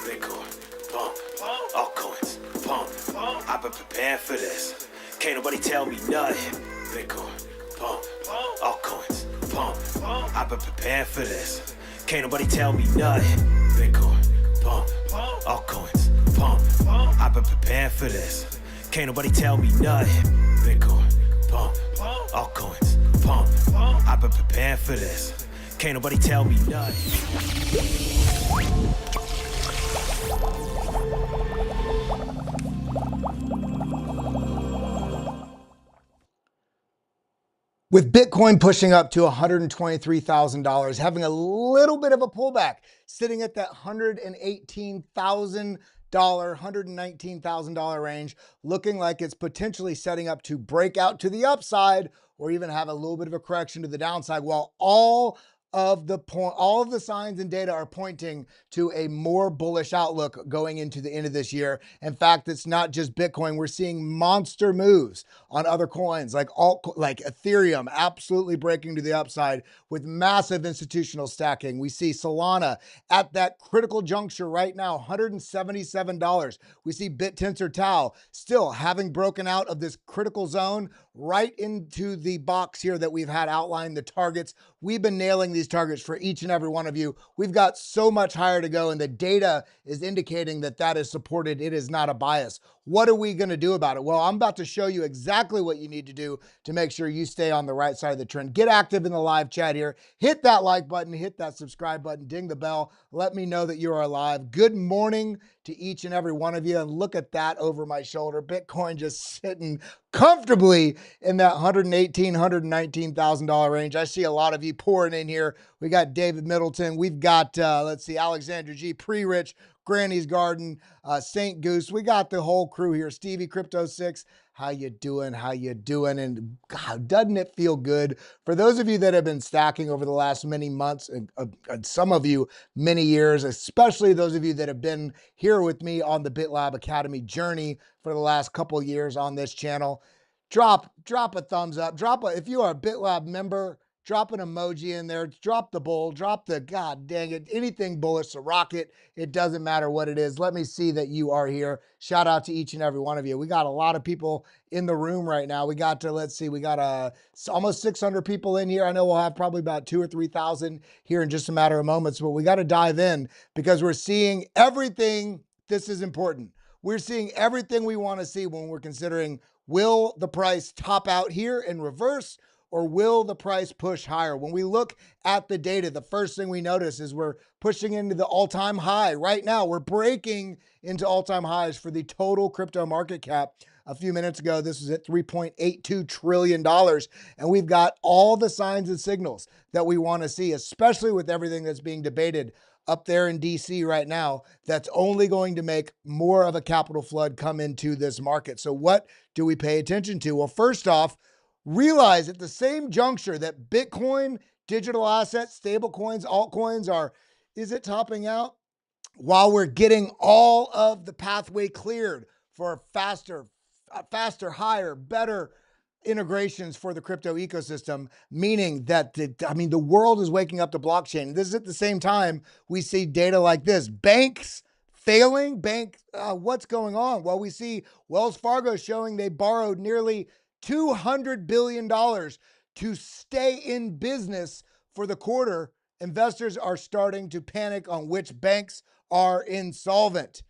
Bitcoin, pump, altcoins, pump. I've been preparing for this. Can't nobody tell me nothing. Bitcoin, pump, altcoins, pump. I've been preparing for this. Can't nobody tell me nothing. Bitcoin, pump, altcoins, pump. I've been preparing for this. Can't nobody tell me nothing. Bitcoin, pump, altcoins, pump. I've been preparing for this. Can't nobody tell me nothing. With Bitcoin pushing up to $123,000, having a little bit of a pullback, sitting at that $118,000, $119,000 range, looking like it's potentially setting up to break out to the upside or even have a little bit of a correction to the downside, while all of the signs and data are pointing to a more bullish outlook going into the end of this year. In fact, it's not just Bitcoin. We're seeing monster moves on other coins like Ethereum absolutely breaking to the upside with massive institutional stacking. We see Solana at that critical juncture right now, $177. We see bittensor Tau still having broken out of this critical zone right into the box here that we've had outlined the targets. We've been nailing these targets for each and every one of you. We've got so much higher to go, and the data is indicating that that is supported. It is not a bias. What are we going to do about it? Well, I'm about to show you exactly what you need to do to make sure you stay on the right side of the trend. Get active in the live chat here. Hit that like button, hit that subscribe button, ding the bell. Let me know that you are alive. Good morning to each and every one of you. And look at that over my shoulder. Bitcoin just sitting comfortably in that $118,000, $119,000 range. I see a lot of you pouring in here. We got David Middleton. We've got, let's see, Alexandra G, Pre-Rich, Granny's Garden, St. Goose. We got the whole crew here. Stevie Crypto 6. How you doing? How you doing? And God, doesn't it feel good? For those of you that have been stacking over the last many months, and some of you many years, especially those of you that have been here with me on the BitLab Academy journey for the last couple of years on this channel, drop a thumbs up. If you are a BitLab member, drop an emoji in there, drop the bull, drop the, God dang it, anything bullish, a rocket, it doesn't matter what it is. Let me see that you are here. Shout out to each and every one of you. We got a lot of people in the room right now. We got almost 600 people in here. I know we'll have probably about 2,000 or 3,000 here in just a matter of moments, but we got to dive in because we're seeing everything. This is important. We're seeing everything we want to see when we're considering, will the price top out here and reverse, or will the price push higher? When we look at the data, the first thing we notice is we're pushing into the all-time high. Right now, we're breaking into all-time highs for the total crypto market cap. A few minutes ago, this was at $3.82 trillion. And we've got all the signs and signals that we want to see, especially with everything that's being debated up there in DC right now, that's only going to make more of a capital flood come into this market. So what do we pay attention to? Well, first off, realize at the same juncture that Bitcoin, digital assets, stable coins, altcoins is it topping out? While we're getting all of the pathway cleared for faster, higher, better integrations for the crypto ecosystem, meaning that the world is waking up to blockchain. This is at the same time we see data like this. Banks failing. What's going on? Well, we see Wells Fargo showing they borrowed nearly $200 billion to stay in business for the quarter. Investors are starting to panic on which banks are insolvent.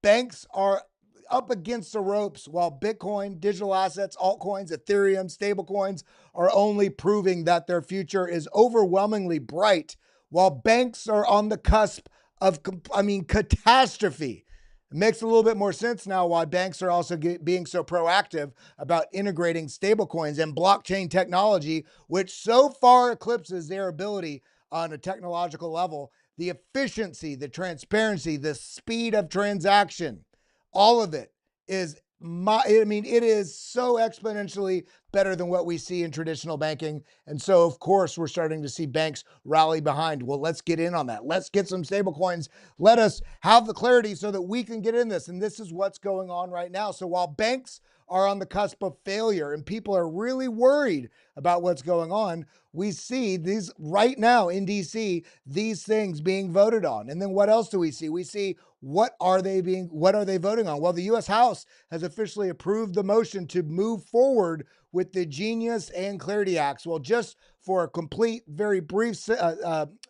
Banks are up against the ropes while Bitcoin, digital assets, altcoins, Ethereum, stablecoins are only proving that their future is overwhelmingly bright, while banks are on the cusp of, catastrophe. It makes a little bit more sense now why banks are also being so proactive about integrating stablecoins and blockchain technology, which so far eclipses their ability on a technological level, the efficiency, the transparency, the speed of transaction. All of it is it is so exponentially better than what we see in traditional banking. And so, of course, we're starting to see banks rally behind. Well, let's get in on that. Let's get some stable coins. Let us have the clarity so that we can get in this. And this is what's going on right now. So while banks are on the cusp of failure and people are really worried about what's going on, we see these right now in DC, these things being voted on. And then what else do we see? We see what are they voting on? Well, the US House has officially approved the motion to move forward with the Genius and Clarity Acts. Well, just for a complete, very brief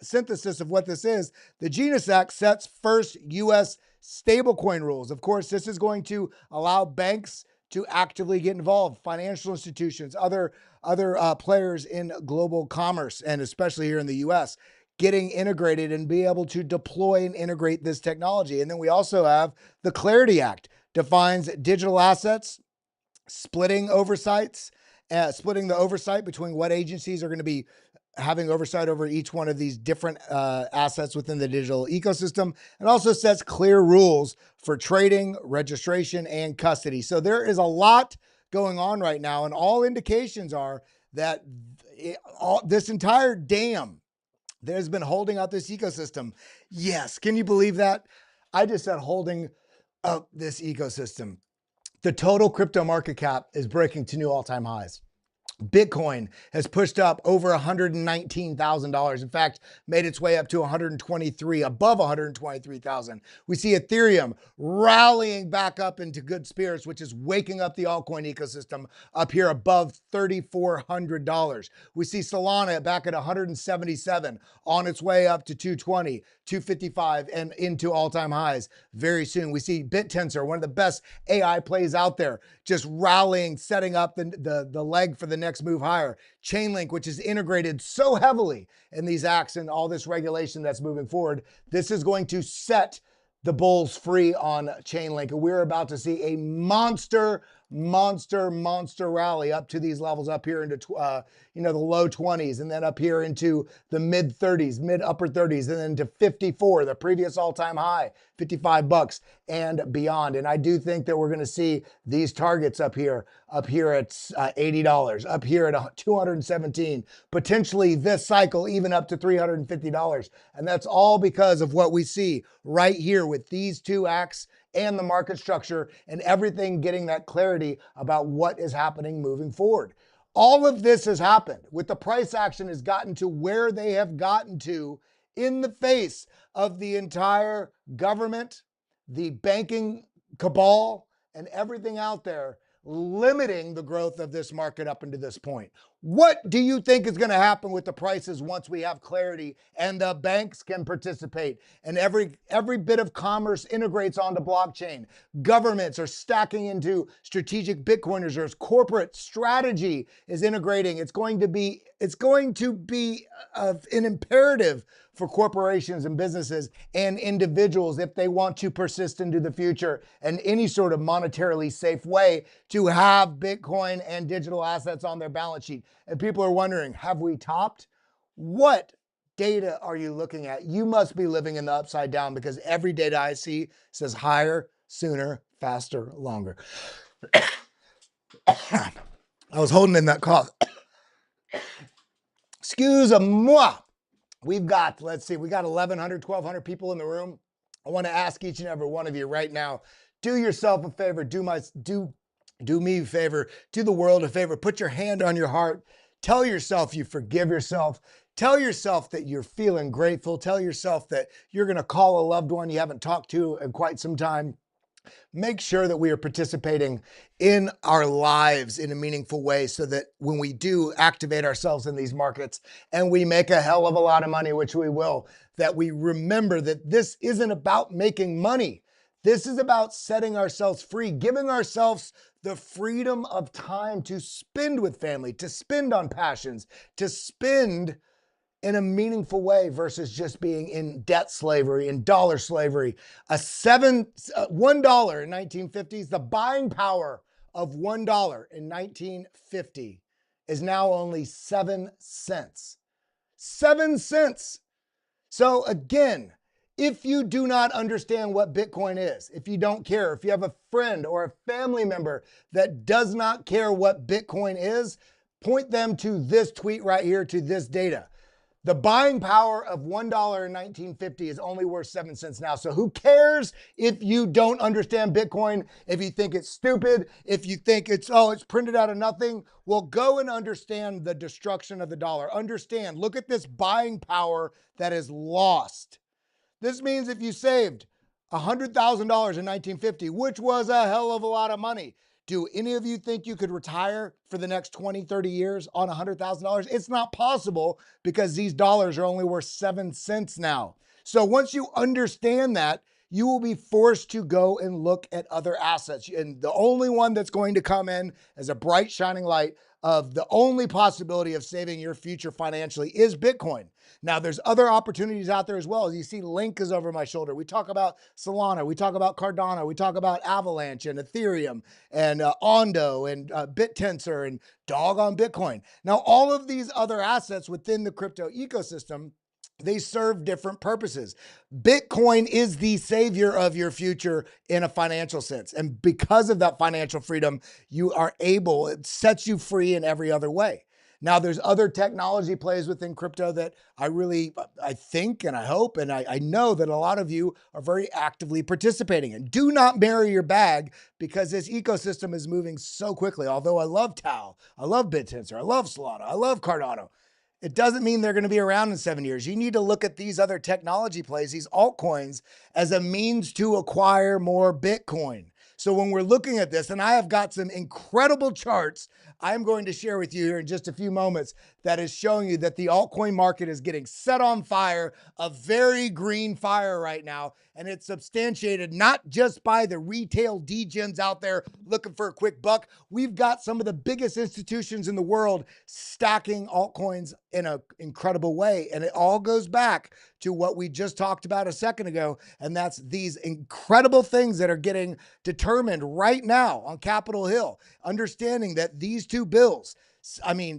synthesis of what this is, the Genius Act sets first US stablecoin rules. Of course, this is going to allow banks to actively get involved, financial institutions, other players in global commerce, and especially here in the US, getting integrated and be able to deploy and integrate this technology. And then we also have the Clarity Act, defines digital assets, splitting the oversight between what agencies are going to be having oversight over each one of these different assets within the digital ecosystem, and also sets clear rules for trading, registration, and custody. So there is a lot going on right now, and all indications are that this entire dam that has been holding up this ecosystem. Yes, can you believe that? I just said holding up this ecosystem. The total crypto market cap is breaking to new all-time highs. Bitcoin has pushed up over $119,000. In fact, made its way up to above 123,000. We see Ethereum rallying back up into good spirits, which is waking up the altcoin ecosystem up here above $3,400. We see Solana back at 177, on its way up to 220, 255, and into all-time highs very soon. We see bittensor, one of the best AI plays out there, just rallying, setting up the leg for the next move higher. Chainlink, which is integrated so heavily in these acts and all this regulation that's moving forward, this is going to set the bulls free on Chainlink. And we're about to see a monster rally up to these levels up here into the low 20s, and then up here into the mid 30s, mid upper 30s, and then to 54, the previous all-time high, $55 and beyond. And I do think that we're going to see these targets up here at $80, up here at 217, potentially this cycle even up to $350. And that's all because of what we see right here with these two acts and the market structure and everything getting that clarity about what is happening moving forward. All of this has happened with the price action has gotten to where they have gotten to in the face of the entire government, the banking cabal, and everything out there limiting the growth of this market up into this point. What do you think is going to happen with the prices once we have clarity and the banks can participate and every bit of commerce integrates onto blockchain? Governments are stacking into strategic Bitcoiners, or corporate strategy is integrating. It's going to be an imperative for corporations and businesses and individuals, if they want to persist into the future in any sort of monetarily safe way, to have Bitcoin and digital assets on their balance sheet. And people are wondering, have we topped? What data are you looking at? You must be living in the upside down, because every data I see says higher, sooner, faster, longer. I was holding in that cough. Excuse-moi. We got 1,100, 1,200 people in the room. I want to ask each and every one of you right now, do yourself a favor, do me a favor, do the world a favor, put your hand on your heart, tell yourself you forgive yourself, tell yourself that you're feeling grateful, tell yourself that you're going to call a loved one you haven't talked to in quite some time. Make sure that we are participating in our lives in a meaningful way, so that when we do activate ourselves in these markets and we make a hell of a lot of money, which we will, that we remember that this isn't about making money. This is about setting ourselves free, giving ourselves the freedom of time to spend with family, to spend on passions, to spend in a meaningful way versus just being in debt slavery and dollar slavery. $1 in 1950s, the buying power of $1 in 1950 is now only 7 cents. 7 cents. So again, If you do not understand what Bitcoin is, if you don't care, if you have a friend or a family member that does not care what Bitcoin is, point them to this tweet right here, to this data. The buying power of $1 in 1950 is only worth 7 cents now. So who cares if you don't understand Bitcoin, if you think it's stupid, if you think it's printed out of nothing? Well, go and understand the destruction of the dollar. Understand, look at this buying power that is lost. This means if you saved $100,000 in 1950, which was a hell of a lot of money, do any of you think you could retire for the next 20, 30 years on $100,000? It's not possible because these dollars are only worth 7 cents now. So once you understand that, you will be forced to go and look at other assets. And the only one that's going to come in as a bright shining light of the only possibility of saving your future financially is Bitcoin. Now, there's other opportunities out there as well. As you see, Link is over my shoulder. We talk about Solana, we talk about Cardano, we talk about Avalanche and Ethereum and Ondo and bittensor and doggone Bitcoin. Now, all of these other assets within the crypto ecosystem, they serve different purposes. Bitcoin is the savior of your future in a financial sense. And because of that financial freedom, it sets you free in every other way. Now, there's other technology plays within crypto that I think and I hope and I know that a lot of you are very actively participating in. Do not bury your bag because this ecosystem is moving so quickly. Although I love Tau, I love bittensor, I love Solana, I love Cardano, it doesn't mean they're going to be around in 7 years. You need to look at these other technology plays, these altcoins, as a means to acquire more Bitcoin. So when we're looking at this, and I have got some incredible charts I'm going to share with you here in just a few moments that is showing you that the altcoin market is getting set on fire, a very green fire right now. And it's substantiated not just by the retail degens out there looking for a quick buck. We've got some of the biggest institutions in the world stacking altcoins in an incredible way. And it all goes back to what we just talked about a second ago. And that's these incredible things that are getting determined right now on Capitol Hill, understanding that these two bills,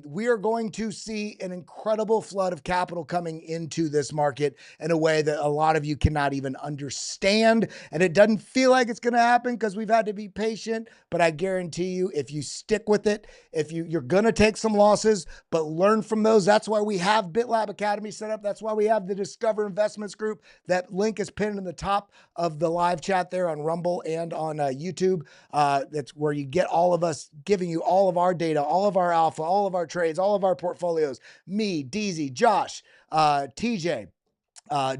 we are going to see an incredible flood of capital coming into this market in a way that a lot of you cannot even understand. And it doesn't feel like it's going to happen because we've had to be patient. But I guarantee you, if you stick with it, you're going to take some losses, but learn from those. That's why we have BitLab Academy set up. That's why we have the Discover Investments group. That link is pinned in the top of the live chat there on Rumble and on YouTube. That's where you get all of us giving you all of our data, all of our alpha, all of our trades, all of our portfolios. Me, DZ, Josh, TJ,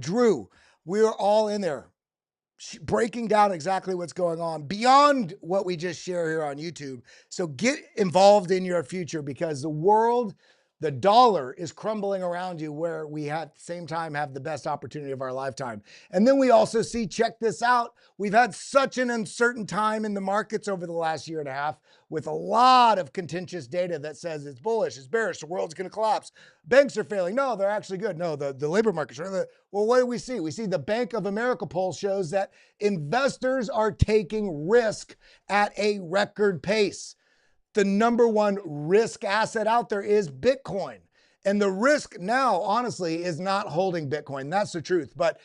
Drew, we're all in there breaking down exactly what's going on beyond what we just share here on YouTube. So get involved in your future because the dollar is crumbling around you where we at the same time have the best opportunity of our lifetime. And then we also see, check this out, we've had such an uncertain time in the markets over the last year and a half with a lot of contentious data that says it's bullish, it's bearish, the world's going to collapse. Banks are failing. No, they're actually good. No, the labor markets are. Well, what do we see? We see the Bank of America poll shows that investors are taking risk at a record pace. The number one risk asset out there is Bitcoin. And the risk now, honestly, is not holding Bitcoin. That's the truth. But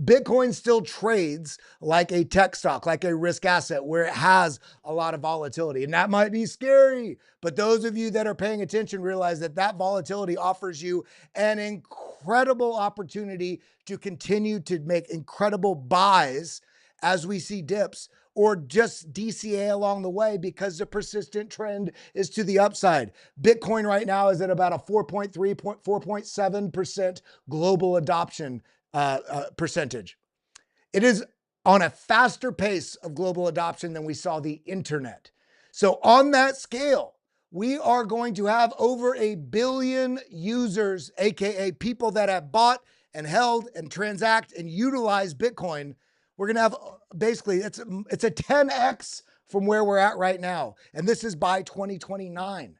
Bitcoin still trades like a tech stock, like a risk asset where it has a lot of volatility. And that might be scary. But those of you that are paying attention realize that that volatility offers you an incredible opportunity to continue to make incredible buys as we see dips, or just DCA along the way because the persistent trend is to the upside. Bitcoin right now is at about a 4.7% global adoption percentage. It is on a faster pace of global adoption than we saw the internet. So on that scale, we are going to have over 1 billion users, AKA people that have bought and held and transact and utilize Bitcoin. We're going to have basically, it's a 10x from where we're at right now. And this is by 2029.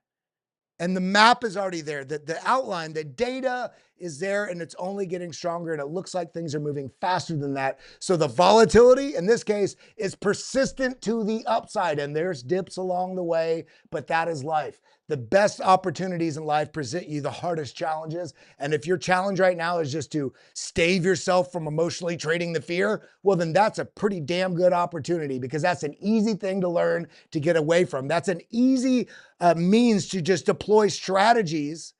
And the map is already there. The outline, the data is there and it's only getting stronger, and it looks like things are moving faster than that. So the volatility in this case is persistent to the upside, and there's dips along the way, but that is life. The best opportunities in life present you the hardest challenges. And if your challenge right now is just to stave yourself from emotionally trading the fear, well, then that's a pretty damn good opportunity, because that's an easy thing to learn to get away from. That's an easy means to just deploy strategies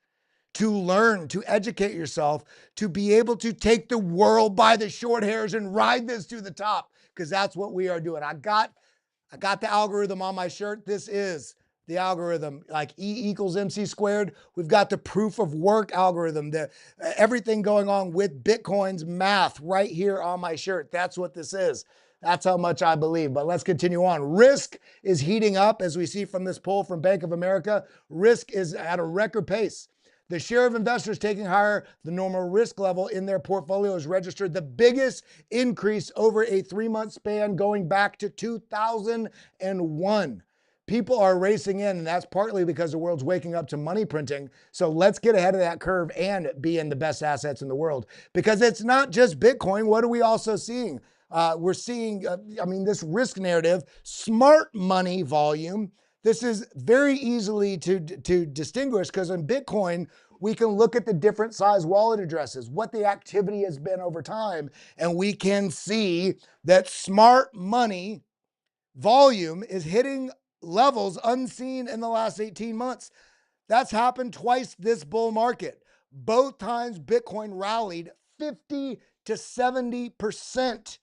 to learn, to educate yourself, to be able to take the world by the short hairs and ride this to the top, because that's what we are doing. I got the algorithm on my shirt. This is the algorithm, like E equals MC squared. We've got the proof of work algorithm, everything going on with Bitcoin's math right here on my shirt. That's what this is. That's how much I believe. But let's continue on. Risk is heating up, as we see from this poll from Bank of America. Risk is at a record pace. The share of investors taking higher the normal risk level in their portfolios registered the biggest increase over a 3-month span going back to 2001. People are racing in, and that's partly because the world's waking up to money printing. So let's get ahead of that curve and be in the best assets in the world, because it's not just Bitcoin. What are we also seeing? We're seeing, this risk narrative, smart money volume. This is very easily to distinguish, because in Bitcoin, we can look at the different size wallet addresses, what the activity has been over time, and we can see that smart money volume is hitting levels unseen in the last 18 months. That's happened twice this bull market. Both times Bitcoin rallied 50 to 70%,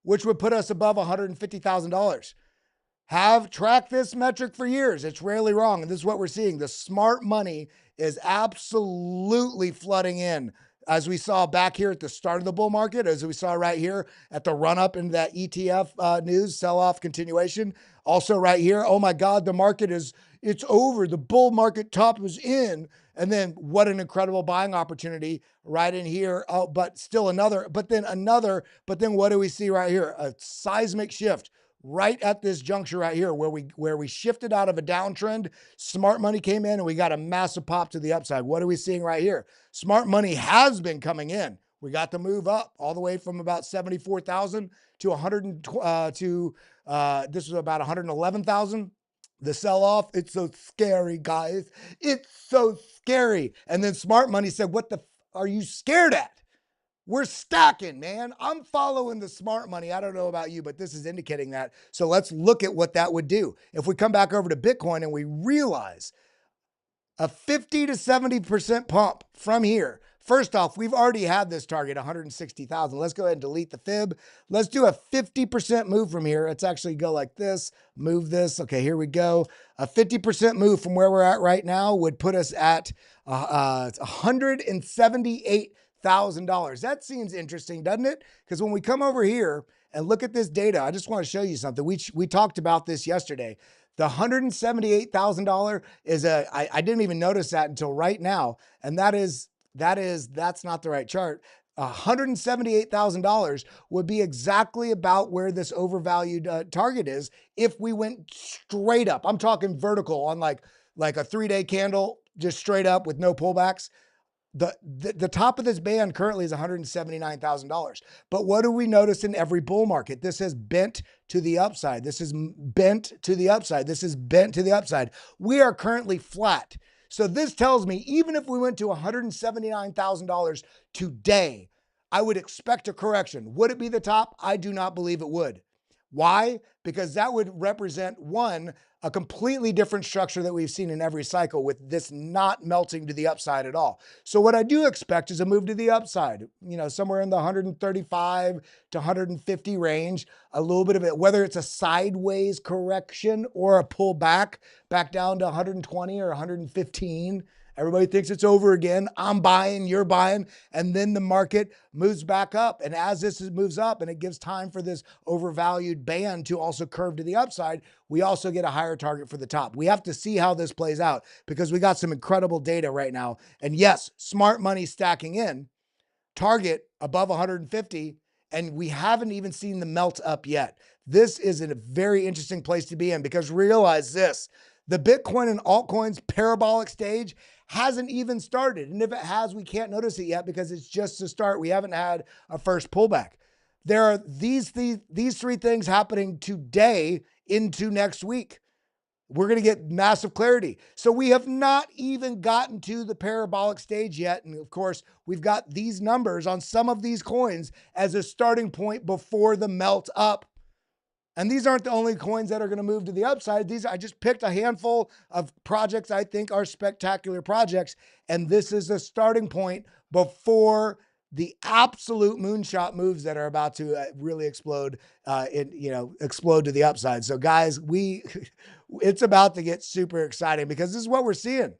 which would put us above $150,000. Have tracked this metric for years. It's rarely wrong. And this is what we're seeing. The smart money is absolutely flooding in, as we saw back here at the start of the bull market, as we saw right here at the run up into that ETF news, sell-off continuation. Also right here, oh my God, the market it's over. The bull market top was in. And then what an incredible buying opportunity right in here. Oh, but still another, but then what do we see right here? A seismic shift right at this juncture right here, where we shifted out of a downtrend. Smart money came in and we got a massive pop to the upside. What are we seeing right here? Smart money has been coming in. We got the move up all the way from about 74,000 to 100 this was about 111,000. The sell-off, it's so scary, guys. It's so scary. And then smart money said, what the are you scared at? We're stacking, man. I'm following the smart money. I don't know about you, but this is indicating that. So let's look at what that would do. If we come back over to Bitcoin and we realize a 50 to 70% pump from here. First off, we've already had this target, 160,000. Let's go ahead and delete the fib. Let's do a 50% move from here. Let's actually go like this, move this. Okay, here we go. A 50% move from where we're at right now would put us at $178,000. That seems interesting, doesn't it? Because when we come over here and look at this data, I just want to show you something. We talked about this yesterday. The $178,000 is I didn't even notice that until right now. And that's not the right chart. $178,000 would be exactly about where this overvalued target is if we went straight up. I'm talking vertical on like a 3-day candle, just straight up with no pullbacks. The top of this band currently is $179,000. But what do we notice in every bull market? This has bent to the upside. This is bent to the upside. This is bent to the upside. We are currently flat. So this tells me even if we went to $179,000 today, I would expect a correction. Would it be the top? I do not believe it would. Why? Because that would represent, one, a completely different structure that we've seen in every cycle, with this not melting to the upside at all. So what I do expect is a move to the upside, somewhere in the 135 to 150 range, a little bit of it, whether it's a sideways correction or a pullback back down to 120 or 115. Everybody thinks it's over again. I'm buying, you're buying, and then the market moves back up. And as this moves up and it gives time for this overvalued band to also curve to the upside, we also get a higher target for the top. We have to see how this plays out, because we got some incredible data right now. And yes, smart money stacking in, target above 150, and we haven't even seen the melt up yet. This is a very interesting place to be in, because realize this. The Bitcoin and altcoins parabolic stage hasn't even started. And if it has, we can't notice it yet because it's just a start. We haven't had a first pullback. There are these three things happening today into next week. We're going to get massive clarity. So we have not even gotten to the parabolic stage yet. And of course, we've got these numbers on some of these coins as a starting point before the melt up. And these aren't the only coins that are going to move to the upside. I just picked a handful of projects I think are spectacular projects. And this is the starting point before the absolute moonshot moves that are about to really explode, explode to the upside. So guys, it's about to get super exciting because this is what we're seeing.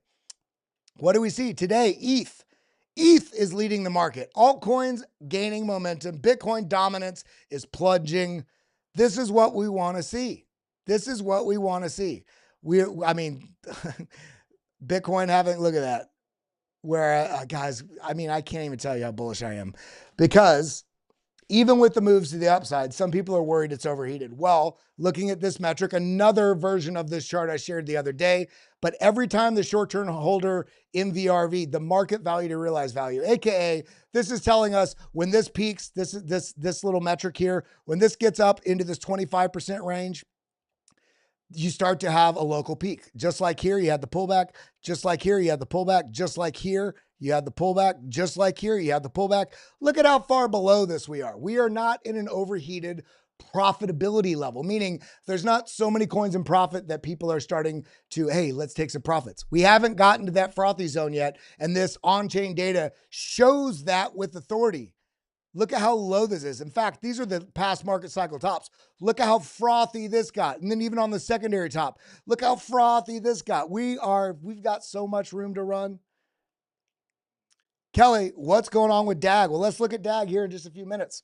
What do we see today? ETH is leading the market. Altcoins gaining momentum. Bitcoin dominance is plunging. This is what we want to see. This is what we want to see. Bitcoin having, look at that. Where, guys, I can't even tell you how bullish I am because even with the moves to the upside, some people are worried it's overheated. Well, looking at this metric, another version of this chart I shared the other day, but every time the short-term holder MVRV, the market value to realized value, AKA this is telling us when this peaks, this little metric here, when this gets up into this 25% range, you start to have a local peak. Just like here, you had the pullback. Just like here, you had the pullback. Just like here, you had the pullback. Just like here, you had the pullback. Look at how far below this we are. We are not in an overheated profitability level, meaning there's not so many coins in profit that people are starting to, hey, let's take some profits. We haven't gotten to that frothy zone yet. And this on-chain data shows that with authority. Look at how low this is. In fact, these are the past market cycle tops. Look at how frothy this got. And then even on the secondary top, look how frothy this got. We've got so much room to run. Kelly, what's going on with DAG? Well, let's look at DAG here in just a few minutes.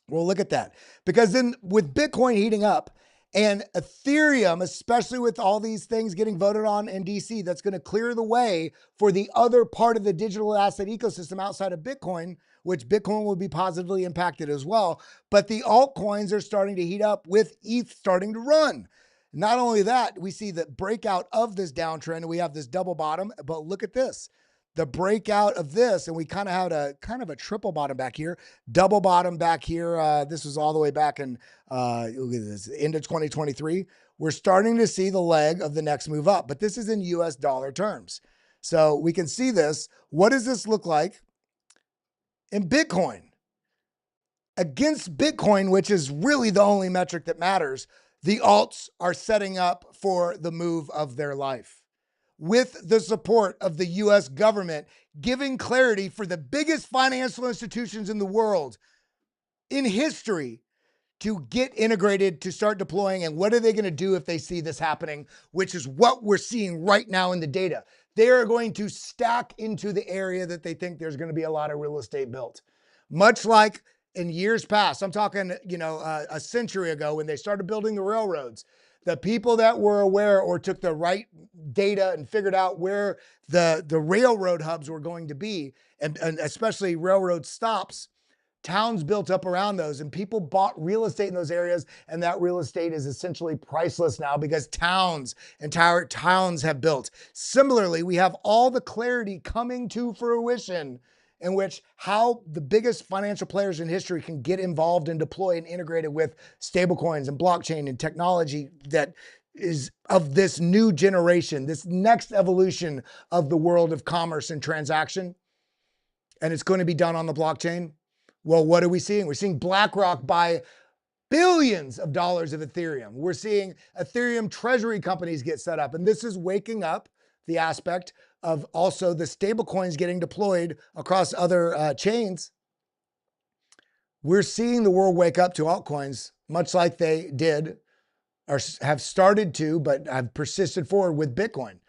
We'll look at that because then with Bitcoin heating up and Ethereum, especially with all these things getting voted on in DC, that's going to clear the way for the other part of the digital asset ecosystem outside of Bitcoin, which Bitcoin will be positively impacted as well. But the altcoins are starting to heat up with ETH starting to run. Not only that, we see the breakout of this downtrend and we have this double bottom, but look at this. The breakout of this, and we kind of had a triple bottom back here, double bottom back here. This was all the way back in look at this, end of 2023. We're starting to see the leg of the next move up, but this is in US dollar terms. So we can see this. What does this look like in Bitcoin? Against Bitcoin, which is really the only metric that matters, the alts are setting up for the move of their life, with the support of the US government, giving clarity for the biggest financial institutions in the world in history to get integrated, to start deploying. And what are they going to do if they see this happening, which is what we're seeing right now in the data? They are going to stack into the area that they think there's going to be a lot of real estate built. Much like in years past, I'm talking, a century ago when they started building the railroads. The people that were aware or took the right data and figured out where the railroad hubs were going to be, and especially railroad stops, towns built up around those, and people bought real estate in those areas, and that real estate is essentially priceless now because entire towns have built. Similarly, we have all the clarity coming to fruition in which how the biggest financial players in history can get involved and deploy and integrate it with stablecoins and blockchain and technology that is of this new generation, this next evolution of the world of commerce and transaction. And it's going to be done on the blockchain. Well, what are we seeing? We're seeing BlackRock buy billions of dollars of Ethereum. We're seeing Ethereum treasury companies get set up. And this is waking up the aspect of also the stable coins getting deployed across other chains. We're seeing the world wake up to altcoins, much like they did or have started to, but have persisted forward with Bitcoin.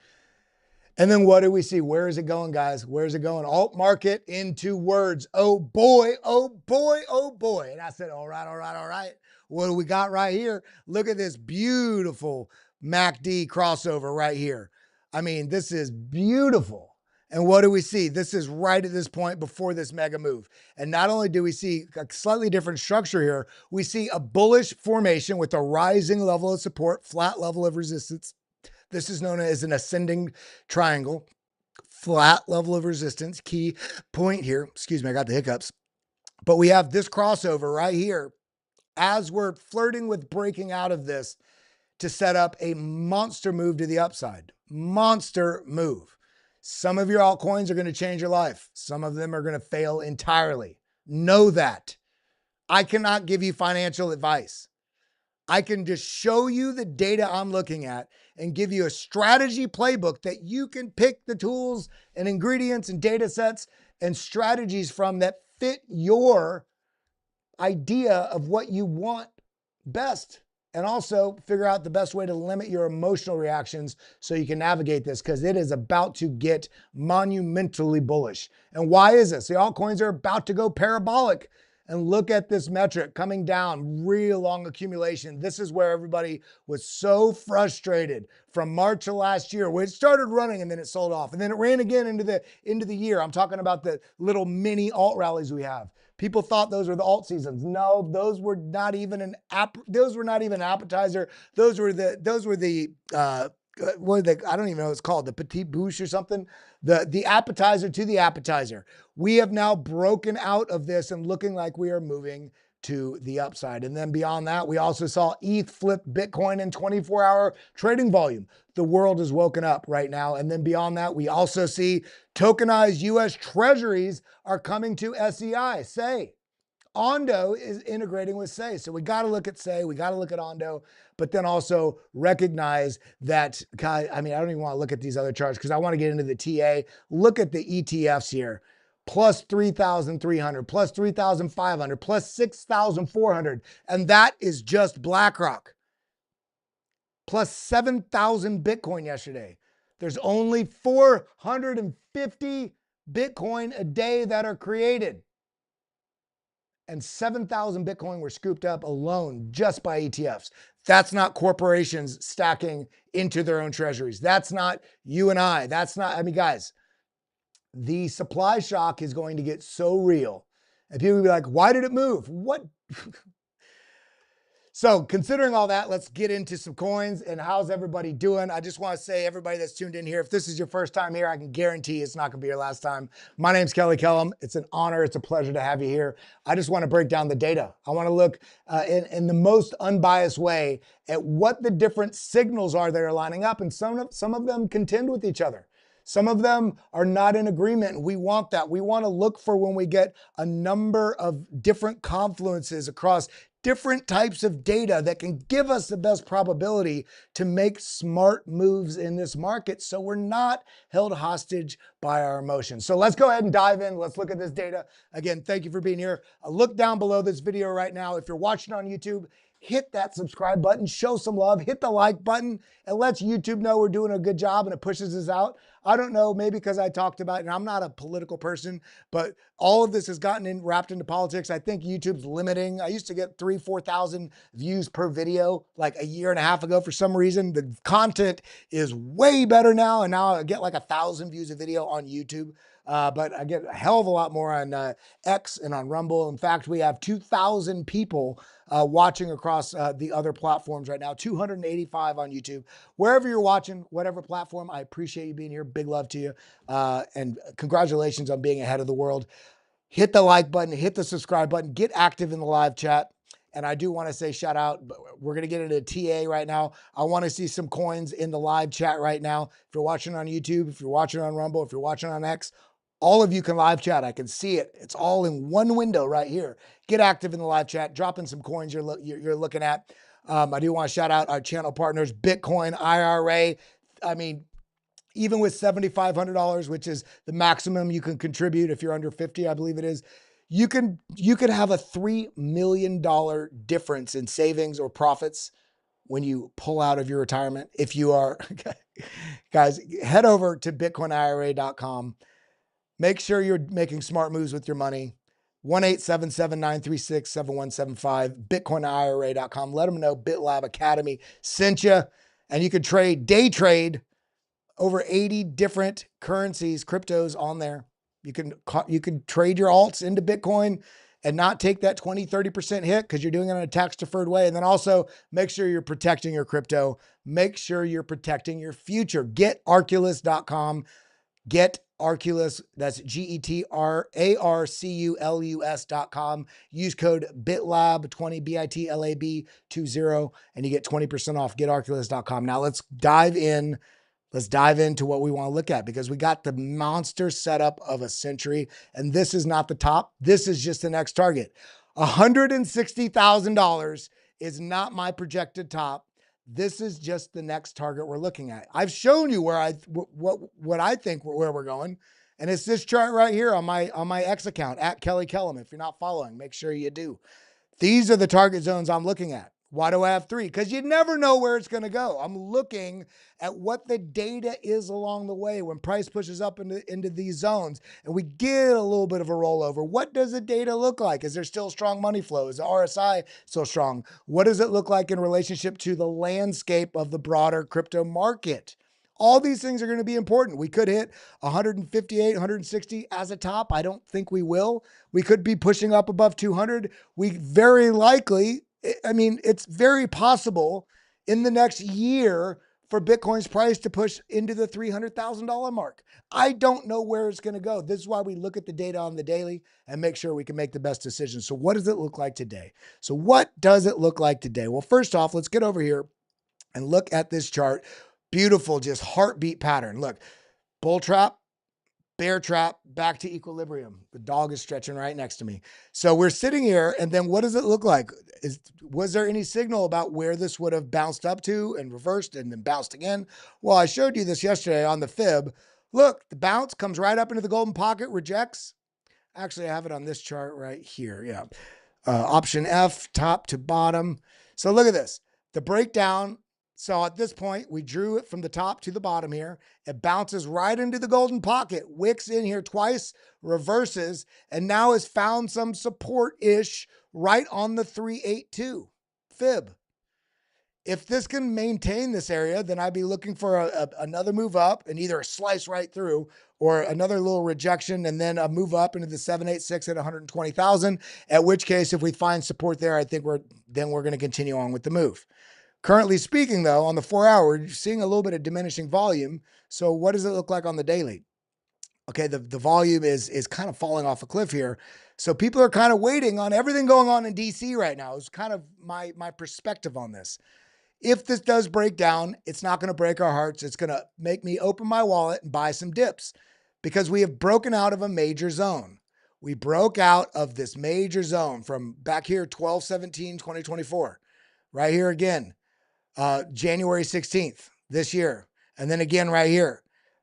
And then what do we see? Where is it going, guys? Where's it going? Alt market into words. Oh boy, oh boy, oh boy. And I said, all right, all right, all right. What do we got right here? Look at this beautiful MACD crossover right here. I mean, this is beautiful. And what do we see? This is right at this point before this mega move. And not only do we see a slightly different structure here, we see a bullish formation with a rising level of support, flat level of resistance. This is known as an ascending triangle, flat level of resistance, key point here. Excuse me, I got the hiccups. But we have this crossover right here as we're flirting with breaking out of this to set up a monster move to the upside. Monster move. Some of your altcoins are going to change your life. Some of them are going to fail entirely. Know that. I cannot give you financial advice. I can just show you the data I'm looking at and give you a strategy playbook that you can pick the tools and ingredients and data sets and strategies from that fit your idea of what you want best. And also figure out the best way to limit your emotional reactions so you can navigate this, because it is about to get monumentally bullish. And why is this? The altcoins are about to go parabolic. And look at this metric coming down, real long accumulation. This is where everybody was so frustrated from March of last year, where it started running and then it sold off. And then it ran again into the year. I'm talking about the little mini alt rallies we have. People thought those were the alt seasons. No, those were not even an appetizer. Those were the what are they, I don't even know what it's called, the petit bouche or something, the appetizer to the appetizer. We have now broken out of this and looking like we are moving to the upside. And then beyond that, we also saw ETH flip Bitcoin in 24-hour trading volume. The world is woken up right now. And then beyond that, we also see tokenized US treasuries are coming to SEI. Ondo is integrating with Say. So we got to look at Say, we got to look at Ondo, but then also recognize that, I mean, I don't even want to look at these other charts because I want to get into the TA. Look at the ETFs here. Plus 3,300, plus 3,500, plus 6,400. And that is just BlackRock. Plus 7,000 Bitcoin yesterday. There's only 450 Bitcoin a day that are created. And 7,000 Bitcoin were scooped up alone just by ETFs. That's not corporations stacking into their own treasuries. That's not you and I. That's not, I mean, guys, the supply shock is going to get so real. And people will be like, why did it move? What? So considering all that, let's get into some coins and how's everybody doing. I just want to say, everybody that's tuned in here, if this is your first time here, I can guarantee it's not going to be your last time. My name's Kelly Kellum. It's an honor. It's a pleasure to have you here. I just want to break down the data. I want to look in the most unbiased way at what the different signals are that are lining up. And some of them contend with each other. Some of them are not in agreement. We want that. We want to look for when we get a number of different confluences across different types of data that can give us the best probability to make smart moves in this market so we're not held hostage by our emotions. So let's go ahead and dive in. Let's look at this data. Again, thank you for being here. Look down below this video right now. If you're watching on YouTube, hit that subscribe button, show some love, hit the like button. It lets YouTube know we're doing a good job and it pushes us out. I don't know, maybe because I talked about, and I'm not a political person, but all of this has gotten wrapped into politics. I think YouTube's limiting. I used to get 3,000, 4,000 views per video like a year and a half ago. For some reason, the content is way better now. And now I get like 1,000 views a video on YouTube. But I get a hell of a lot more on X and on Rumble. In fact, we have 2,000 people watching across the other platforms right now, 285 on YouTube. Wherever you're watching, whatever platform, I appreciate you being here. Big love to you. And congratulations on being ahead of the world. Hit the like button, hit the subscribe button, get active in the live chat. And I do want to say shout out. We're going to get into TA right now. I want to see some coins in the live chat right now. If you're watching on YouTube, if you're watching on Rumble, if you're watching on X, all of you can live chat. I can see it. It's all in one window right here. Get active in the live chat. Drop in some coins you're looking at. I do want to shout out our channel partners, Bitcoin, IRA. I mean, even with $7,500, which is the maximum you can contribute if you're under 50, I believe it is, you could have a $3 million difference in savings or profits when you pull out of your retirement. If you are, guys, head over to bitcoinira.com. Make sure you're making smart moves with your money. 1-877-936-7175, bitcoinira.com. Let them know BitLab Academy sent you. And you can day trade over 80 different currencies, cryptos on there. You can trade your alts into Bitcoin and not take that 20, 30% hit because you're doing it in a tax deferred way. And then also make sure you're protecting your crypto. Make sure you're protecting your future. GetArculus.com. Get Arculus, that's GETRARCULUS.com. Use code BitLab20, BITLAB20, and you get 20% off. GetArculus.com. Now let's dive in. Let's dive into what we want to look at, because we got the monster setup of a century, and this is not the top. This is just the next target. $160,000 is not my projected top. This is just the next target we're looking at. I've shown you where what I think where we're going, and it's this chart right here on my X account at Kelly Kellum. If you're not following, make sure you do. These are the target zones I'm looking at. Why do I have 3? Because you never know where it's going to go. I'm looking at what the data is along the way when price pushes up into these zones and we get a little bit of a rollover. What does the data look like? Is there still strong money flow? Is the RSI still strong? What does it look like in relationship to the landscape of the broader crypto market? All these things are going to be important. We could hit 158, 160 as a top. I don't think we will. We could be pushing up above 200. We very likely, I mean, it's very possible in the next year for Bitcoin's price to push into the $300,000 mark. I don't know where it's going to go. This is why we look at the data on the daily and make sure we can make the best decisions. So what does it look like today? So what does it look like today? Well, first off, let's get over here and look at this chart. Beautiful, just heartbeat pattern. Look, bull trap, bear trap, back to equilibrium. The dog is stretching right next to me. So we're sitting here, and then what does it look like? Was there any signal about where this would have bounced up to and reversed and then bounced again? Well, I showed you this yesterday on the fib. Look, the bounce comes right up into the golden pocket, rejects. Actually, I have it on this chart right here. Yeah. Option F, top to bottom. So look at this. The breakdown. So at this point, we drew it from the top to the bottom here. It bounces right into the golden pocket, wicks in here twice, reverses, and now has found some support-ish right on the 382 fib. If this can maintain this area, then I'd be looking for another move up and either a slice right through or another little rejection and then a move up into the 786 at 120,000, at which case, if we find support there, I think we're going to continue on with the move. Currently speaking, though, on the 4-hour, you're seeing a little bit of diminishing volume. So what does it look like on the daily? Okay, the volume is kind of falling off a cliff here. So people are kind of waiting on everything going on in DC right now. It's kind of my perspective on this. If this does break down, it's not going to break our hearts. It's going to make me open my wallet and buy some dips because we have broken out of a major zone. We broke out of this major zone from back here, 12/17/2024, right here again. January 16th this year. And then again right here,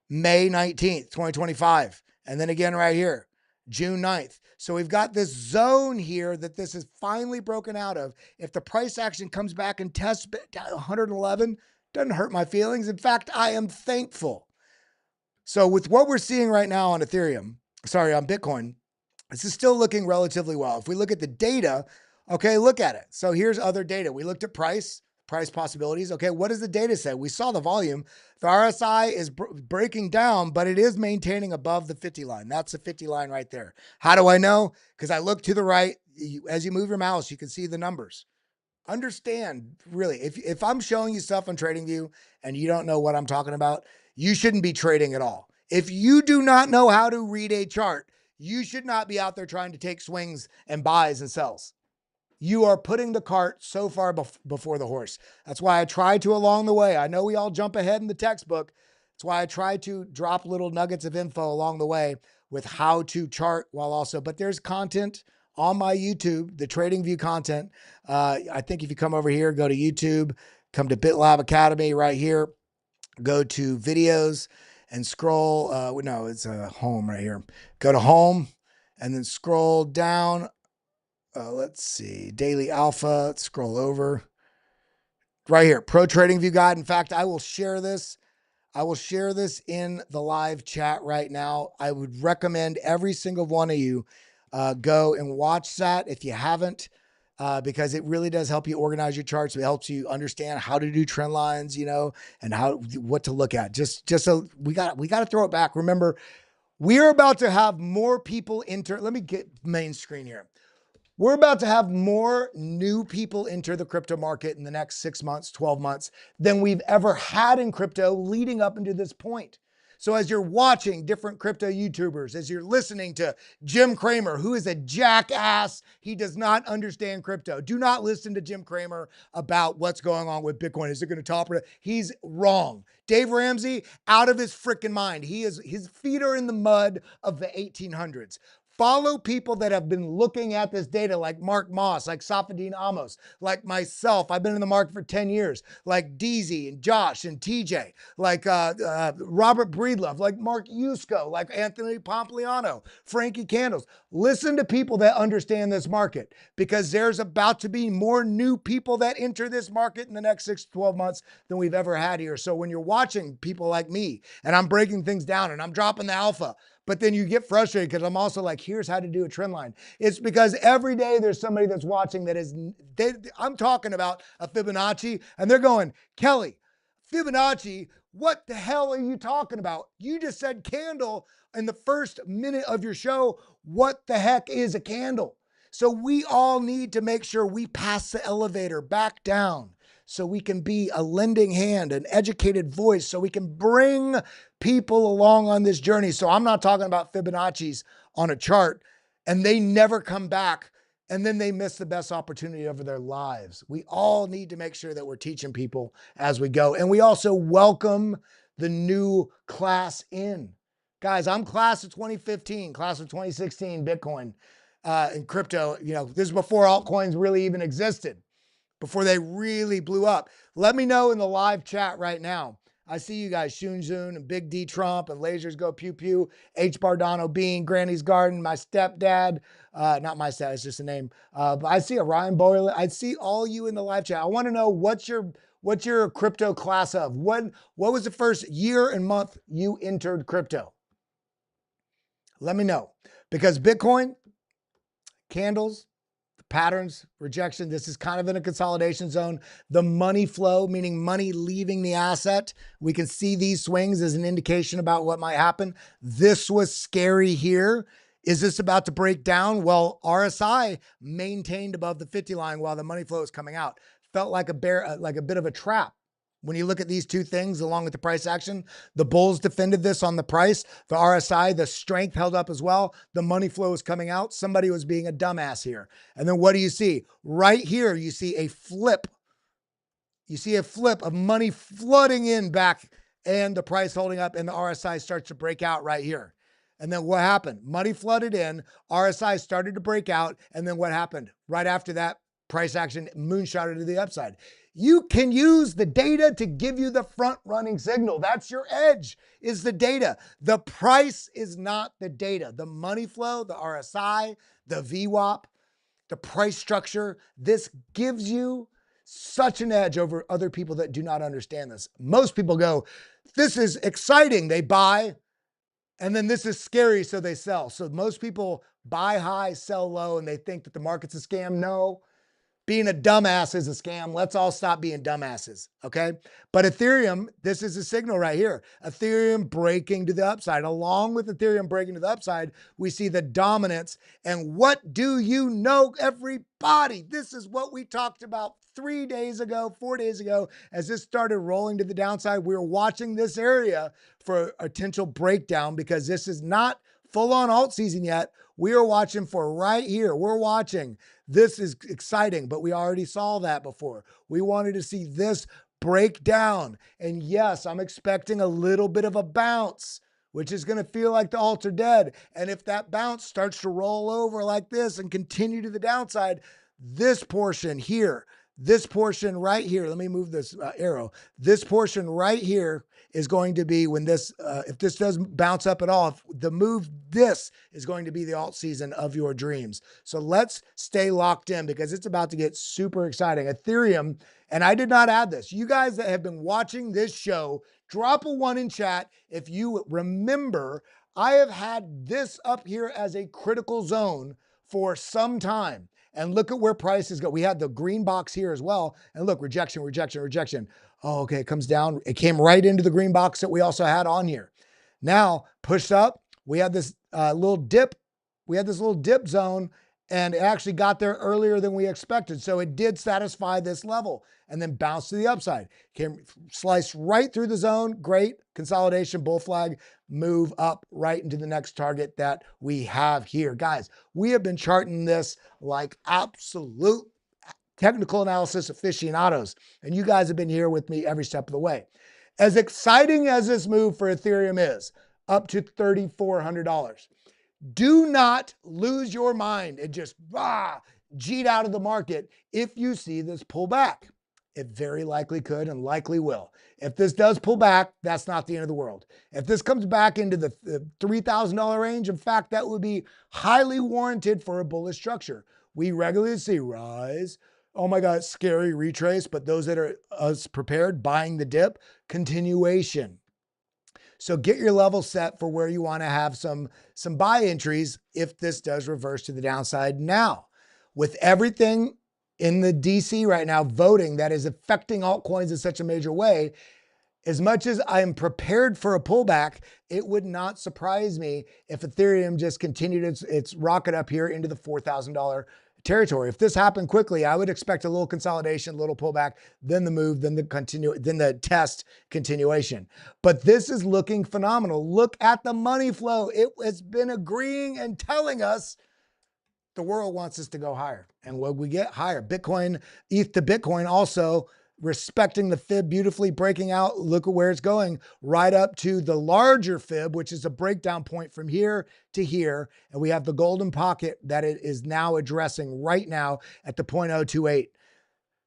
May 19th, 2025. And then again right here, June 9th. So we've got this zone here that this is finally broken out of. If the price action comes back and tests 111, doesn't hurt my feelings. In fact, I am thankful. So with what we're seeing right now on Ethereum, on Bitcoin, this is still looking relatively well. If we look at the data, okay, look at it. So here's other data. We looked at price possibilities. Okay, what does the data say? We saw the volume. The RSI is breaking down, but it is maintaining above the 50 line. That's the 50 line right there. How do I know? Because I look to the right. As you move your mouse, you can see the numbers. Understand, really, if I'm showing you stuff on TradingView and you don't know what I'm talking about, you shouldn't be trading at all. If you do not know how to read a chart, you should not be out there trying to take swings and buys and sells. You are putting the cart so far before the horse. That's why I try to along the way. I know we all jump ahead in the textbook. That's why I try to drop little nuggets of info along the way with how to chart while also, but there's content on my YouTube, the TradingView content. I think if you come over here, go to YouTube, come to BitLab Academy right here, go to videos and scroll. No, it's home right here. Go to home and then scroll down. Let's see, Daily Alpha, let's scroll over. Right here, Pro Trading View Guide. In fact, I will share this. I will share this in the live chat right now. I would recommend every single one of you go and watch that if you haven't, because it really does help you organize your charts. It helps you understand how to do trend lines, and what to look at. Just so we got to throw it back. Remember, we are about to have more people enter. Let me get main screen here. We're about to have more new people enter the crypto market in the next 6 months, 12 months than we've ever had in crypto leading up into this point. So as you're watching different crypto YouTubers, as you're listening to Jim Cramer, who is a jackass, he does not understand crypto. Do not listen to Jim Cramer about what's going on with Bitcoin. Is it going to top it? He's wrong. Dave Ramsey, out of his freaking mind. His feet are in the mud of the 1800s. Follow people that have been looking at this data, like Mark Moss, like Safadine Amos, like myself. I've been in the market for 10 years, like DZ and Josh and TJ, like Robert Breedlove, like Mark Yusko, like Anthony Pompliano, Frankie Candles. Listen to people that understand this market, because there's about to be more new people that enter this market in the next 6 to 12 months than we've ever had here. So when you're watching people like me and I'm breaking things down and I'm dropping the alpha, but then you get frustrated because I'm also like, here's how to do a trend line. It's because every day there's somebody that's watching that is, I'm talking about a Fibonacci and they're going, Kelly, Fibonacci, what the hell are you talking about? You just said candle in the first minute of your show. What the heck is a candle? So we all need to make sure we pass the elevator back down, so we can be a lending hand, an educated voice, so we can bring people along on this journey. So I'm not talking about Fibonacci's on a chart and they never come back and then they miss the best opportunity of their lives. We all need to make sure that we're teaching people as we go. And we also welcome the new class in. Guys, I'm class of 2015, class of 2016 Bitcoin and crypto. You know, this is before altcoins really even existed, before they really blew up. Let me know in the live chat right now. I see you guys, Shun Zun and Big D Trump and Lasers Go Pew Pew, H Bardano Bean, Granny's Garden, my stepdad, not my stepdad, it's just a name. But I see a Ryan Boyle. I see all you in the live chat. I want to know what's your crypto class of? What was the first year and month you entered crypto? Let me know, because Bitcoin, candles, patterns, rejection. This is kind of in a consolidation zone. The money flow, meaning money leaving the asset. We can see these swings as an indication about what might happen. This was scary here. Is this about to break down? Well, RSI maintained above the 50 line while the money flow is coming out. Felt like a bit of a trap. When you look at these two things along with the price action, the bulls defended this on the price, the RSI, the strength held up as well. The money flow was coming out. Somebody was being a dumbass here. And then what do you see? Right here, you see a flip. You see a flip of money flooding in back and the price holding up, and the RSI starts to break out right here. And then what happened? Money flooded in, RSI started to break out. And then what happened? Right after that, price action moonshotted to the upside. You can use the data to give you the front running signal. That's your edge, is the data. The price is not the data. The money flow, the RSI, the VWAP, the price structure, this gives you such an edge over other people that do not understand this. Most people go, this is exciting. They buy, and then this is scary, so they sell. So most people buy high, sell low, and they think that the market's a scam. No. Being a dumbass is a scam. Let's all stop being dumbasses, okay? But Ethereum, this is a signal right here. Ethereum breaking to the upside. Along with Ethereum breaking to the upside, we see the dominance. And what do you know, everybody? This is what we talked about 3 days ago, 4 days ago, as this started rolling to the downside. We were watching this area for a potential breakdown, because this is not full-on alt season yet. We are watching for right here. We're watching. This is exciting, but we already saw that before. We wanted to see this break down. And yes, I'm expecting a little bit of a bounce, which is going to feel like the alts are dead. And if that bounce starts to roll over like this and continue to the downside, this portion here, this portion right here, let me move this arrow. This portion right here is going to be when this, if this does bounce up at all, if the move, this is going to be the alt season of your dreams. So let's stay locked in, because it's about to get super exciting. Ethereum, and I did not add this. You guys that have been watching this show, drop a 1 in chat if you remember. I have had this up here as a critical zone for some time. And look at where prices go. We had the green box here as well. And look, rejection, rejection, rejection. Oh, okay, it comes down. It came right into the green box that we also had on here. Now, pushed up. We had this little dip. We had this little dip zone. And it actually got there earlier than we expected. So it did satisfy this level and then bounced to the upside. Came sliced right through the zone. Great consolidation, bull flag, move up right into the next target that we have here. Guys, we have been charting this like absolute technical analysis aficionados. And you guys have been here with me every step of the way. As exciting as this move for Ethereum is, up to $3,400, do not lose your mind and just jeet out of the market if you see this pull back. It very likely could and likely will. If this does pull back, that's not the end of the world. If this comes back into the $3,000 range, in fact, that would be highly warranted for a bullish structure. We regularly see rise. Oh my God, scary retrace, but those that are us prepared, buying the dip, continuation. So get your level set for where you want to have some buy entries if this does reverse to the downside. Now, with everything in the DC right now voting that is affecting altcoins in such a major way, as much as I am prepared for a pullback, it would not surprise me if Ethereum just continued its rocket up here into the $4,000 territory. If this happened quickly, I would expect a little consolidation, a little pullback, then the move, then the test continuation. But this is looking phenomenal. Look at the money flow. It has been agreeing and telling us the world wants us to go higher. And when we get higher, Bitcoin, ETH to Bitcoin also respecting the fib, beautifully breaking out. Look at where it's going, right up to the larger fib, which is a breakdown point from here to here. And we have the golden pocket that it is now addressing right now at the 0.028.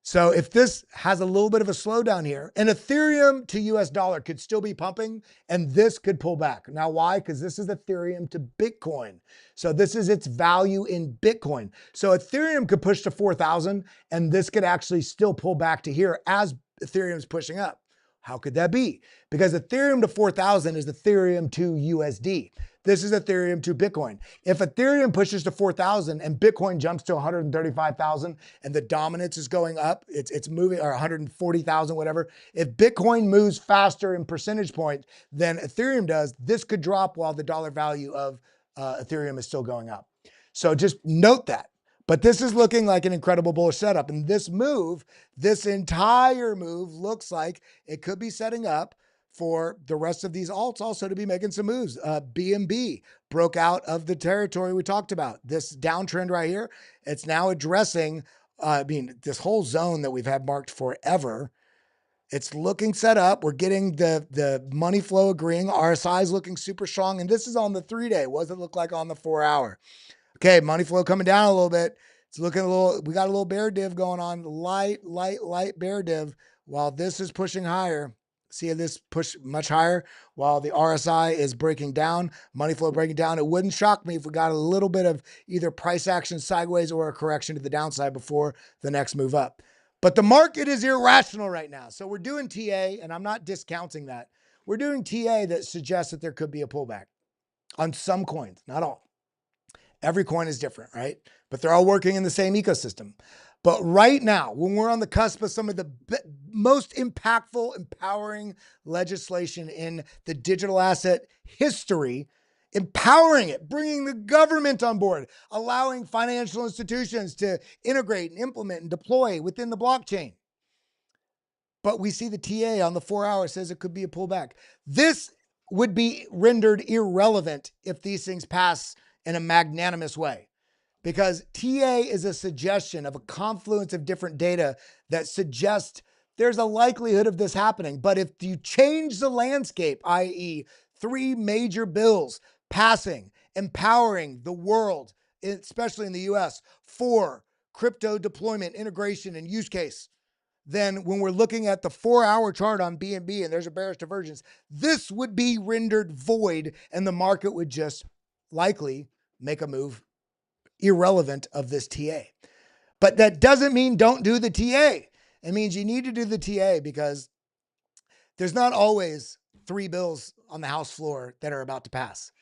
So if this has a little bit of a slowdown here, and Ethereum to US dollar could still be pumping, and this could pull back. Now, why? Because this is Ethereum to Bitcoin. So this is its value in Bitcoin. So Ethereum could push to 4,000, and this could actually still pull back to here as Ethereum's pushing up. How could that be? Because Ethereum to 4,000 is Ethereum to USD. This is Ethereum to Bitcoin. If Ethereum pushes to 4,000 and Bitcoin jumps to 135,000 and the dominance is going up, it's moving, or 140,000, whatever. If Bitcoin moves faster in percentage points than Ethereum does, this could drop while the dollar value of Ethereum is still going up. So just note that. But this is looking like an incredible bullish setup. And this move, this entire move looks like it could be setting up for the rest of these alts also to be making some moves. BNB broke out of the territory we talked about. This downtrend right here, it's now addressing, this whole zone that we've had marked forever. It's looking set up. We're getting the money flow agreeing. RSI is looking super strong. And this is on the 3-day. What does it look like on the 4-hour? Okay, money flow coming down a little bit. It's looking a little, we got a little bear div going on. Light bear div while this is pushing higher. See this push much higher while the RSI is breaking down, money flow breaking down. It wouldn't shock me if we got a little bit of either price action sideways or a correction to the downside before the next move up. But the market is irrational right now. So we're doing TA, and I'm not discounting that. We're doing TA that suggests that there could be a pullback on some coins, not all. Every coin is different, right? But they're all working in the same ecosystem. But right now, when we're on the cusp of some of the most impactful, empowering legislation in the digital asset history, empowering it, bringing the government on board, allowing financial institutions to integrate and implement and deploy within the blockchain. But we see the TA on the 4-hour says it could be a pullback. This would be rendered irrelevant if these things pass in a magnanimous way, because TA is a suggestion of a confluence of different data that suggests there's a likelihood of this happening. But if you change the landscape, i.e. 3 major bills passing, empowering the world, especially in the US, for crypto deployment, integration, and use case, then when we're looking at the 4-hour chart on BNB and there's a bearish divergence, this would be rendered void and the market would just likely make a move irrelevant of this TA. But that doesn't mean don't do the TA. It means you need to do the TA because there's not always 3 bills on the House floor that are about to pass.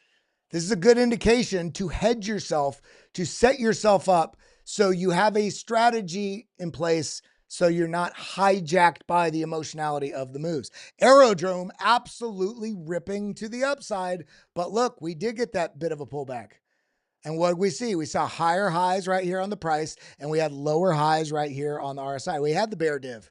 This is a good indication to hedge yourself, to set yourself up so you have a strategy in place so you're not hijacked by the emotionality of the moves. Aerodrome absolutely ripping to the upside, but look, we did get that bit of a pullback. And what we see, we saw higher highs right here on the price, and we had lower highs right here on the RSI. We had the bear div.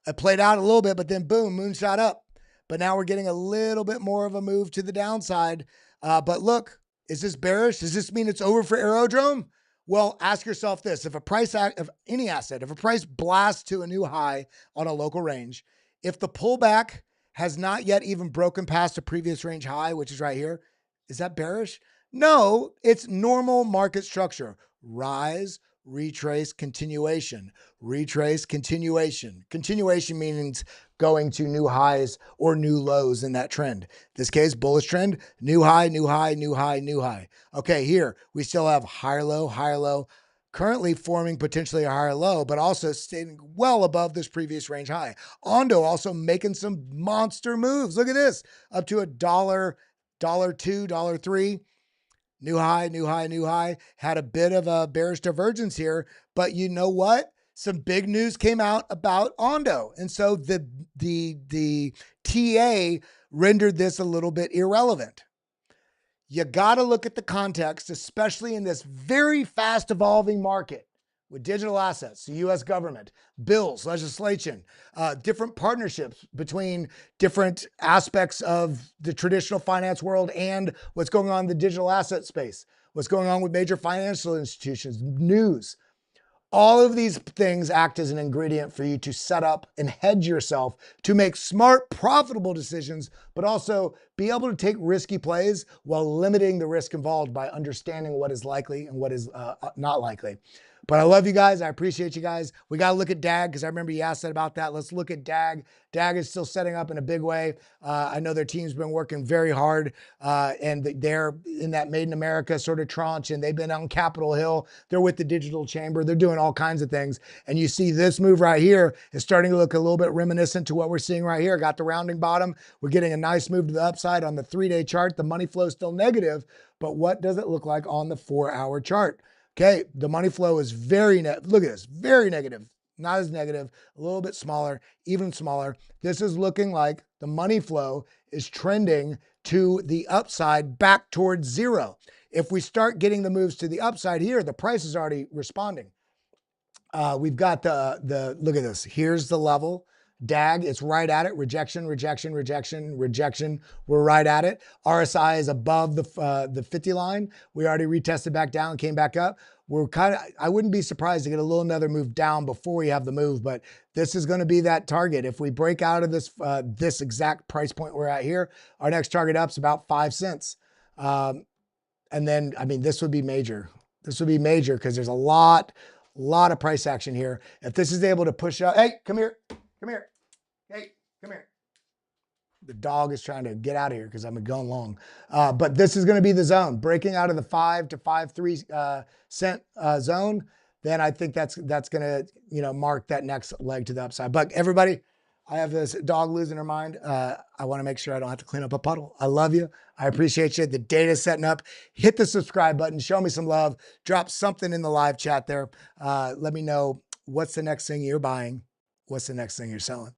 It played out a little bit, but then boom, moonshot up. But now we're getting a little bit more of a move to the downside. But look, is this bearish? Does this mean it's over for Aerodrome? Well, ask yourself this. If a price of any asset, if a price blasts to a new high on a local range, if the pullback has not yet even broken past a previous range high, which is right here, is that bearish? No, it's normal market structure. Rise, retrace, continuation. Retrace, continuation. Continuation means going to new highs or new lows in that trend. This case, bullish trend, new high, new high, new high, new high. Okay, here we still have higher low, currently forming potentially a higher low, but also staying well above this previous range high. Ondo also making some monster moves. Look at this, up to $1, $2, $3. New high, new high, new high. Had a bit of a bearish divergence here, but you know what? Some big news came out about Ondo. And so the TA rendered this a little bit irrelevant. You got to look at the context, especially in this very fast evolving market with digital assets, the U.S. government, bills, legislation, different partnerships between different aspects of the traditional finance world and what's going on in the digital asset space, what's going on with major financial institutions, news. All of these things act as an ingredient for you to set up and hedge yourself to make smart, profitable decisions, but also be able to take risky plays while limiting the risk involved by understanding what is likely and what is not likely. But I love you guys. I appreciate you guys. We got to look at DAG because I remember you asked that about that. Let's look at DAG. DAG is still setting up in a big way. I know their team's been working very hard and they're in that Made in America sort of tranche, and they've been on Capitol Hill. They're with the Digital Chamber. They're doing all kinds of things. And you see this move right here is starting to look a little bit reminiscent to what we're seeing right here. Got the rounding bottom. We're getting a nice move to the upside on the 3-day chart. The money flow is still negative, but what does it look like on the 4-hour chart? Okay, the money flow is very look at this, very negative, not as negative, a little bit smaller, even smaller. This is looking like the money flow is trending to the upside back towards zero. If we start getting the moves to the upside here, the price is already responding. We've got the look at this. Here's the level. DAG, it's right at it. Rejection, rejection, rejection, rejection. We're right at it. RSI is above the 50 line. We already retested back down, came back up. We're I wouldn't be surprised to get a little another move down before we have the move, but this is going to be that target. If we break out of this, this exact price point we're at here, our next target up is about 5 cents. And then, I mean, this would be major. This would be major because there's a lot of price action here. If this is able to push up, hey, come here. Come here. Hey, come here. The dog is trying to get out of here because I'm going long. But this is going to be the zone. Breaking out of the 5 to 5.3 cent zone, then I think that's going to, mark that next leg to the upside. But everybody, I have this dog losing her mind. I want to make sure I don't have to clean up a puddle. I love you. I appreciate you. The data's setting up. Hit the subscribe button. Show me some love. Drop something in the live chat there. Let me know what's the next thing you're buying. What's the next thing you're selling?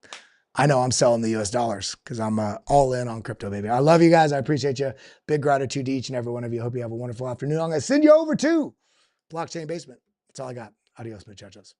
I know I'm selling the US dollars because I'm all in on crypto, baby. I love you guys. I appreciate you. Big gratitude to each and every one of you. Hope you have a wonderful afternoon. I'm going to send you over to Blockchain Basement. That's all I got. Adios, muchachos.